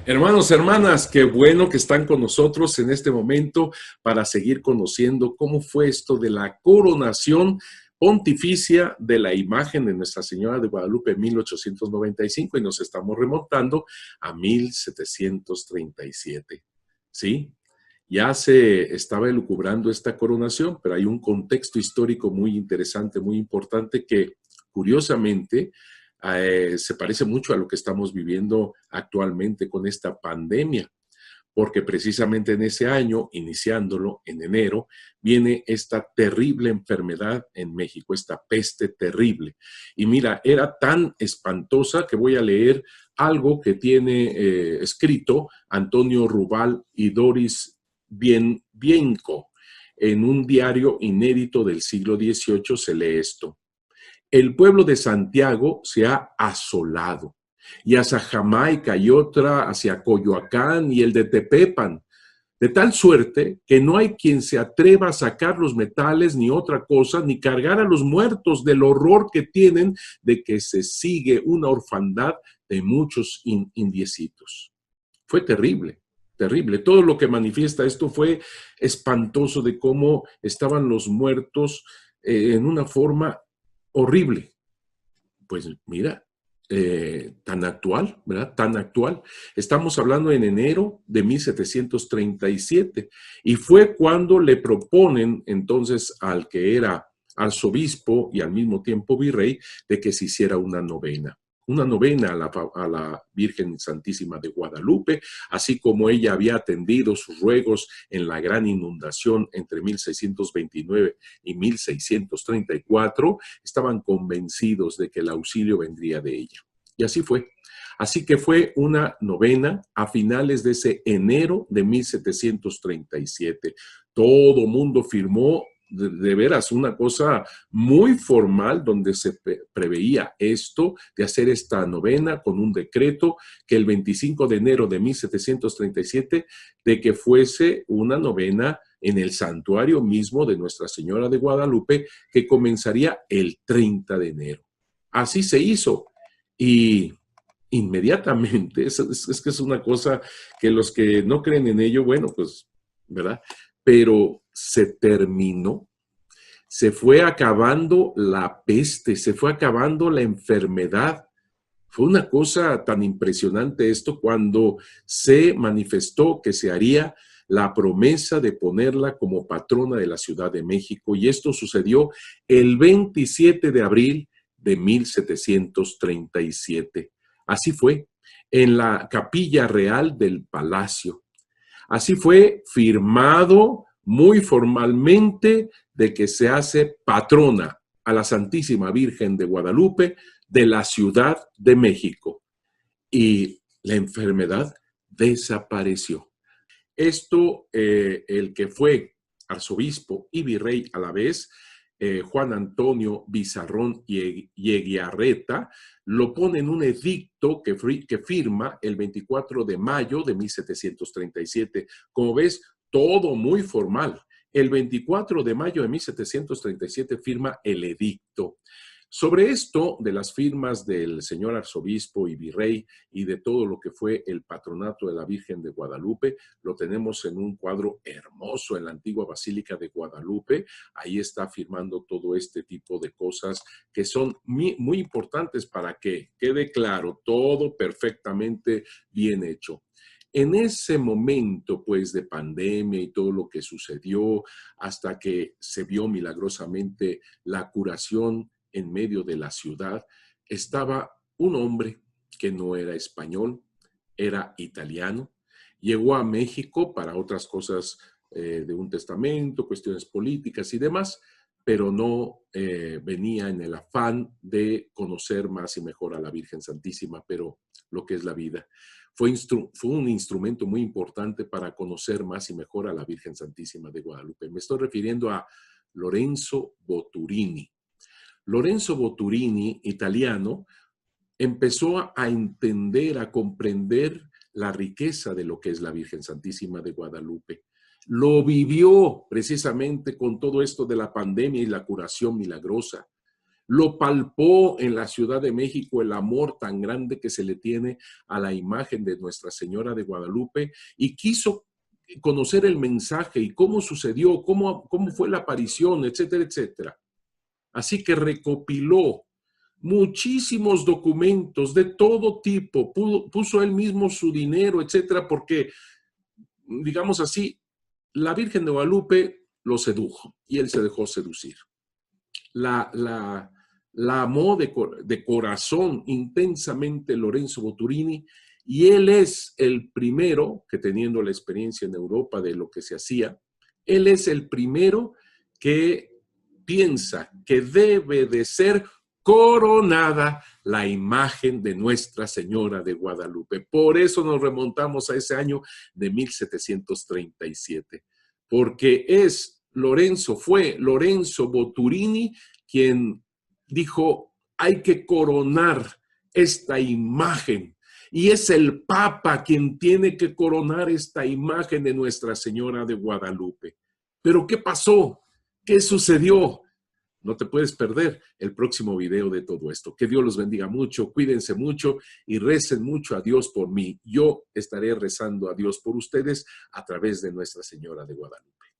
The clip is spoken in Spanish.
Hermanos, hermanas, qué bueno que están con nosotros en este momento para seguir conociendo cómo fue esto de la coronación pontificia de la imagen de Nuestra Señora de Guadalupe en 1895 y nos estamos remontando a 1737. ¿Sí? Ya se estaba elucubrando esta coronación, pero hay un contexto histórico muy interesante, muy importante que curiosamente se parece mucho a lo que estamos viviendo actualmente con esta pandemia, porque precisamente en ese año, iniciándolo en enero, viene esta terrible enfermedad en México, esta peste terrible. Y mira, era tan espantosa que voy a leer algo que tiene escrito Antonio Rubal y Doris Bienco. En un diario inédito del siglo XVIII se lee esto. El pueblo de Santiago se ha asolado, y hacia Jamaica y otra hacia Coyoacán y el de Tepepan, de tal suerte que no hay quien se atreva a sacar los metales ni otra cosa, ni cargar a los muertos del horror que tienen de que se sigue una orfandad de muchos indiecitos. Fue terrible, terrible. Todo lo que manifiesta esto fue espantoso de cómo estaban los muertos en una forma horrible. Pues mira, tan actual, ¿verdad? Tan actual. Estamos hablando en enero de 1737 y fue cuando le proponen entonces al que era arzobispo y al mismo tiempo virrey de que se hiciera una novena a la Virgen Santísima de Guadalupe, así como ella había atendido sus ruegos en la gran inundación entre 1629 y 1634, estaban convencidos de que el auxilio vendría de ella. Y así fue. Así que fue una novena a finales de ese enero de 1737. Todo mundo firmó de veras una cosa muy formal donde se preveía esto de hacer esta novena con un decreto que el 25 de enero de 1737 de que fuese una novena en el santuario mismo de Nuestra Señora de Guadalupe que comenzaría el 30 de enero. Así se hizo y inmediatamente, es que es una cosa que los que no creen en ello, bueno, pues, ¿verdad? Pero se terminó, se fue acabando la peste, se fue acabando la enfermedad. Fue una cosa tan impresionante esto cuando se manifestó que se haría la promesa de ponerla como patrona de la Ciudad de México y esto sucedió el 27 de abril de 1737. Así fue, en la capilla real del palacio. Así fue firmado muy formalmente de que se hace patrona a la Santísima Virgen de Guadalupe de la Ciudad de México. Y la enfermedad desapareció. Esto, el que fue arzobispo y virrey a la vez, Juan Antonio Bizarrón y Eguiarreta, lo pone en un edicto que firma el 24 de mayo de 1737. Como ves, todo muy formal. El 24 de mayo de 1737 firma el edicto. Sobre esto de las firmas del señor arzobispo y virrey y de todo lo que fue el patronato de la Virgen de Guadalupe, lo tenemos en un cuadro hermoso en la antigua Basílica de Guadalupe. Ahí está firmando todo este tipo de cosas que son muy importantes para que quede claro, todo perfectamente bien hecho. En ese momento, pues, de pandemia y todo lo que sucedió, hasta que se vio milagrosamente la curación en medio de la ciudad, estaba un hombre que no era español, era italiano. Llegó a México para otras cosas de un testamento, cuestiones políticas y demás, pero no venía en el afán de conocer más y mejor a la Virgen Santísima, pero lo que es la vida. Fue un instrumento muy importante para conocer más y mejor a la Virgen Santísima de Guadalupe. Me estoy refiriendo a Lorenzo Boturini. Lorenzo Boturini, italiano, empezó a entender, a comprender la riqueza de lo que es la Virgen Santísima de Guadalupe. lo vivió precisamente con todo esto de la pandemia y la curación milagrosa. Lo palpó en la Ciudad de México el amor tan grande que se le tiene a la imagen de Nuestra Señora de Guadalupe y quiso conocer el mensaje y cómo sucedió, cómo fue la aparición, etcétera, etcétera. Así que recopiló muchísimos documentos de todo tipo, puso él mismo su dinero, etcétera, porque, digamos así, la Virgen de Guadalupe lo sedujo y él se dejó seducir. La amó de corazón intensamente Lorenzo Boturini, y él es el primero que, teniendo la experiencia en Europa de lo que se hacía, él es el primero que piensa que debe de ser coronada la imagen de Nuestra Señora de Guadalupe. Por eso nos remontamos a ese año de 1737, porque fue Lorenzo Boturini quien dijo, hay que coronar esta imagen. Y es el Papa quien tiene que coronar esta imagen de Nuestra Señora de Guadalupe. ¿Pero qué pasó? ¿Qué sucedió? No te puedes perder el próximo video de todo esto. Que Dios los bendiga mucho, cuídense mucho y recen mucho a Dios por mí. Yo estaré rezando a Dios por ustedes a través de Nuestra Señora de Guadalupe.